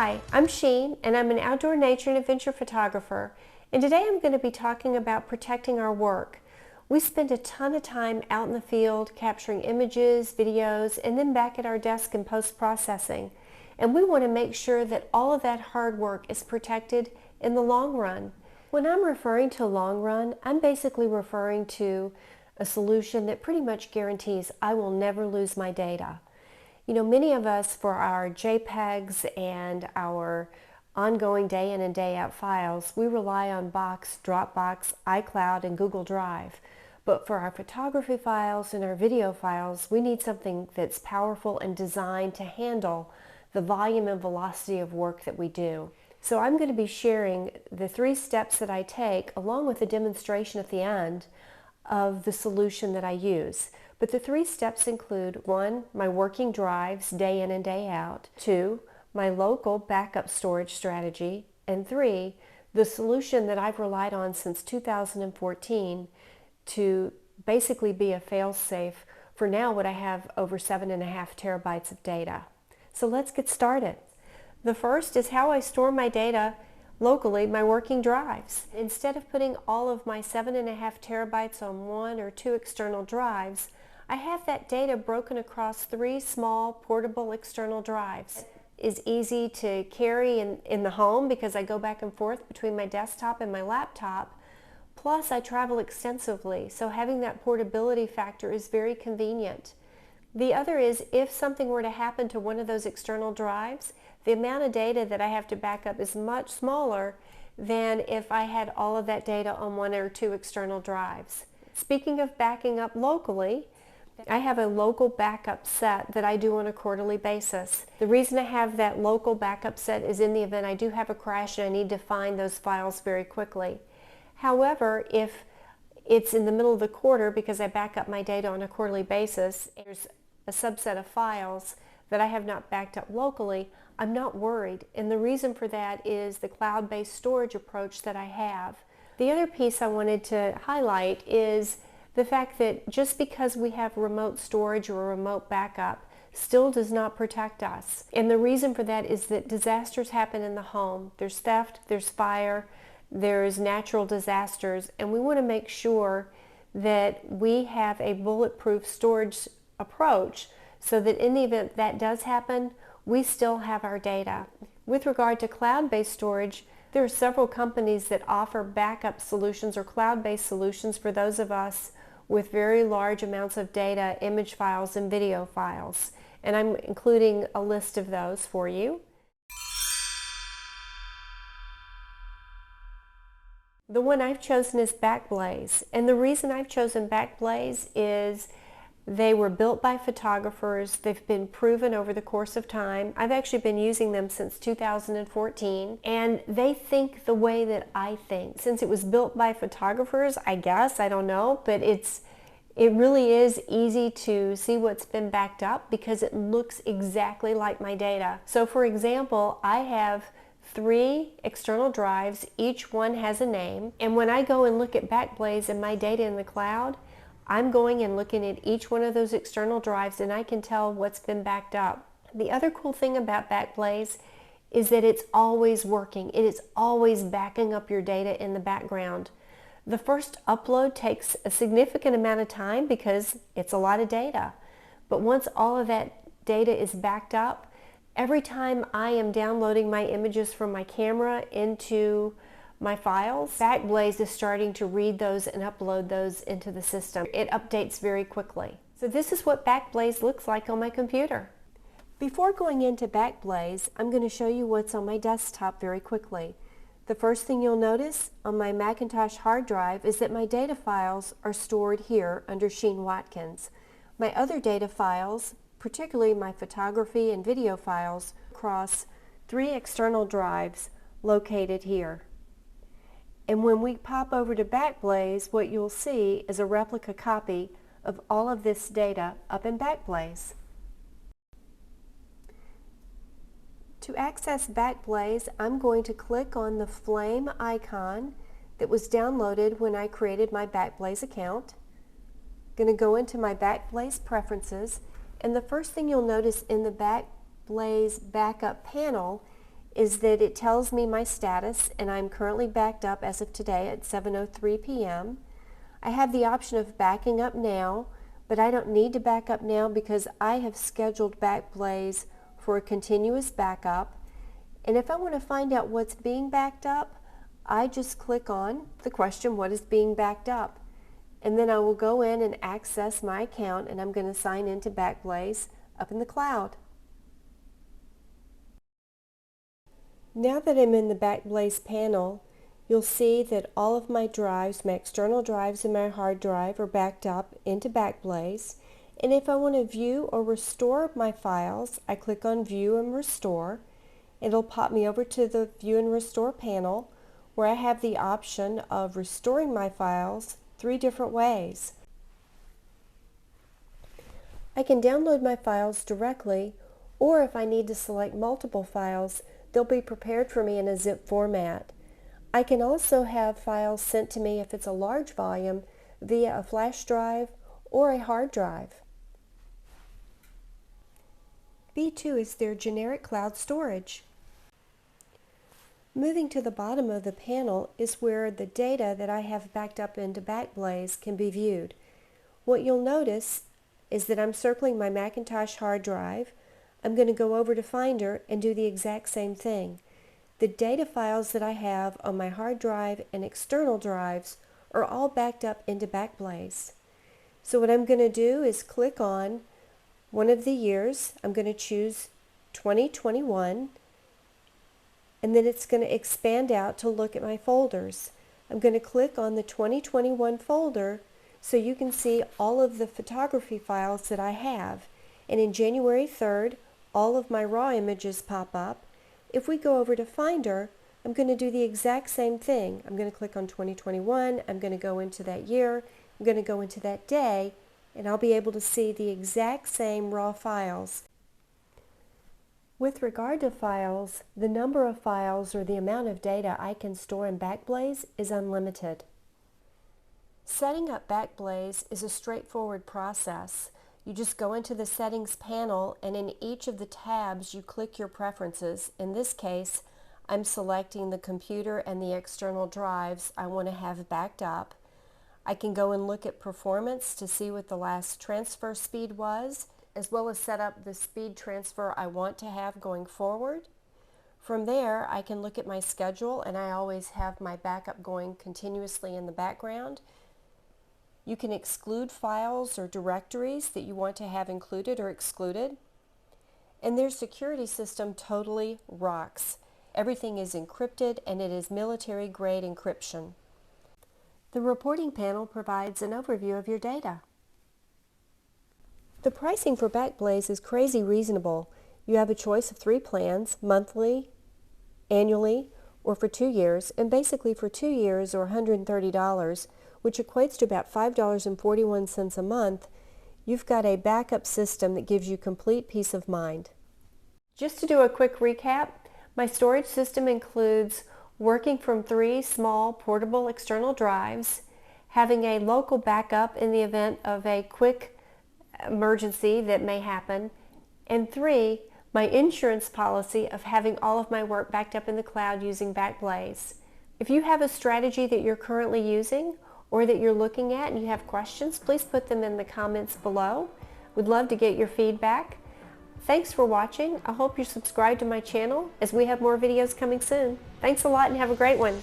Hi, I'm Sheen, and I'm an outdoor nature and adventure photographer, and today I'm going to be talking about protecting our work. We spend a ton of time out in the field capturing images, videos, and then back at our desk in post-processing, and we want to make sure that all of that hard work is protected in the long run. When I'm referring to long run, I'm basically referring to a solution that pretty much guarantees I will never lose my data. You know, many of us, for our JPEGs and our ongoing day in and day out files, we rely on Box, Dropbox, iCloud, and Google Drive. But for our photography files and our video files, we need something that's powerful and designed to handle the volume and velocity of work that we do. So I'm going to be sharing the 3 steps that I take, along with a demonstration at the end of the solution that I use. But the 3 steps include 1, my working drives day in and day out, 2, my local backup storage strategy, and 3, the solution that I've relied on since 2014 to basically be a fail-safe for now what I have over 7.5 terabytes of data. So let's get started. The first is how I store my data locally, my working drives. Instead of putting all of my 7.5 terabytes on 1 or 2 external drives, I have that data broken across 3 small portable external drives. It's easy to carry in the home because I go back and forth between my desktop and my laptop. Plus I travel extensively, so having that portability factor is very convenient. The other is, if something were to happen to one of those external drives, the amount of data that I have to back up is much smaller than if I had all of that data on 1 or 2 external drives. Speaking of backing up locally, I have a local backup set that I do on a quarterly basis. The reason I have that local backup set is in the event I do have a crash and I need to find those files very quickly. However, if it's in the middle of the quarter, because I back up my data on a quarterly basis, there's a subset of files that I have not backed up locally, I'm not worried. And the reason for that is the cloud-based storage approach that I have. The other piece I wanted to highlight is the fact that just because we have remote storage or a remote backup still does not protect us. And the reason for that is that disasters happen in the home. There's theft, there's fire, there's natural disasters, and we want to make sure that we have a bulletproof storage approach so that in the event that does happen, we still have our data. With regard to cloud-based storage, there are several companies that offer backup solutions or cloud-based solutions for those of us with very large amounts of data, image files, and video files. And I'm including a list of those for you. The one I've chosen is BackBlaze. And the reason I've chosen BackBlaze is they were built by photographers. They've been proven over the course of time. I've actually been using them since 2014, and they think the way that I think. Since it was built by photographers, I guess, I don't know, but it really is easy to see what's been backed up because it looks exactly like my data. So for example, I have 3 external drives, each one has a name, and when I go and look at BackBlaze and my data in the cloud, I'm going and looking at each one of those external drives and I can tell what's been backed up. The other cool thing about BackBlaze is that it's always working. It is always backing up your data in the background. The first upload takes a significant amount of time because it's a lot of data. But once all of that data is backed up, every time I am downloading my images from my camera into my files, BackBlaze is starting to read those and upload those into the system. It updates very quickly. So this is what BackBlaze looks like on my computer. Before going into BackBlaze, I'm going to show you what's on my desktop very quickly. The first thing you'll notice on my Macintosh hard drive is that my data files are stored here under Sheen Watkins. My other data files, particularly my photography and video files, across 3 external drives located here. And when we pop over to BackBlaze, what you'll see is a replica copy of all of this data up in BackBlaze. To access BackBlaze, I'm going to click on the flame icon that was downloaded when I created my BackBlaze account. I'm going to go into my BackBlaze preferences, and the first thing you'll notice in the BackBlaze backup panel is that it tells me my status, and I'm currently backed up as of today at 7:03 p.m. I have the option of backing up now, but I don't need to back up now because I have scheduled BackBlaze for a continuous backup. And if I want to find out what's being backed up, I just click on the question, what is being backed up? And then I will go in and access my account, and I'm going to sign into BackBlaze up in the cloud. Now that I'm in the BackBlaze panel, you'll see that all of my drives, my external drives and my hard drive, are backed up into BackBlaze. And if I want to view or restore my files, I click on View and Restore. It'll pop me over to the View and Restore panel, where I have the option of restoring my files 3 different ways. I can download my files directly, or if I need to select multiple files, they'll be prepared for me in a zip format. I can also have files sent to me if it's a large volume via a flash drive or a hard drive. B2 is their generic cloud storage. Moving to the bottom of the panel is where the data that I have backed up into BackBlaze can be viewed. What you'll notice is that I'm circling my Macintosh hard drive. I'm going to go over to Finder and do the exact same thing. The data files that I have on my hard drive and external drives are all backed up into BackBlaze. So what I'm going to do is click on one of the years. I'm going to choose 2021, and then it's going to expand out to look at my folders. I'm going to click on the 2021 folder so you can see all of the photography files that I have. And in January 3rd, all of my raw images pop up. If we go over to Finder, I'm going to do the exact same thing. I'm going to click on 2021, I'm going to go into that year, I'm going to go into that day, and I'll be able to see the exact same raw files. With regard to files, the number of files or the amount of data I can store in BackBlaze is unlimited. Setting up BackBlaze is a straightforward process. You just go into the settings panel, and in each of the tabs you click your preferences. In this case, I'm selecting the computer and the external drives I want to have backed up. I can go and look at performance to see what the last transfer speed was, as well as set up the speed transfer I want to have going forward. From there, I can look at my schedule, and I always have my backup going continuously in the background. You can exclude files or directories that you want to have included or excluded. And their security system totally rocks. Everything is encrypted, and it is military-grade encryption. The reporting panel provides an overview of your data. The pricing for BackBlaze is crazy reasonable. You have a choice of 3 plans, monthly, annually, or for 2 years, and basically for 2 years or $130, which equates to about $5.41 a month, you've got a backup system that gives you complete peace of mind. Just to do a quick recap, my storage system includes working from 3 small portable external drives, having a local backup in the event of a quick emergency that may happen, and 3, my insurance policy of having all of my work backed up in the cloud using BackBlaze. If you have a strategy that you're currently using or that you're looking at and you have questions, please put them in the comments below. We'd love to get your feedback. Thanks for watching. I hope you're subscribed to my channel as we have more videos coming soon. Thanks a lot and have a great one.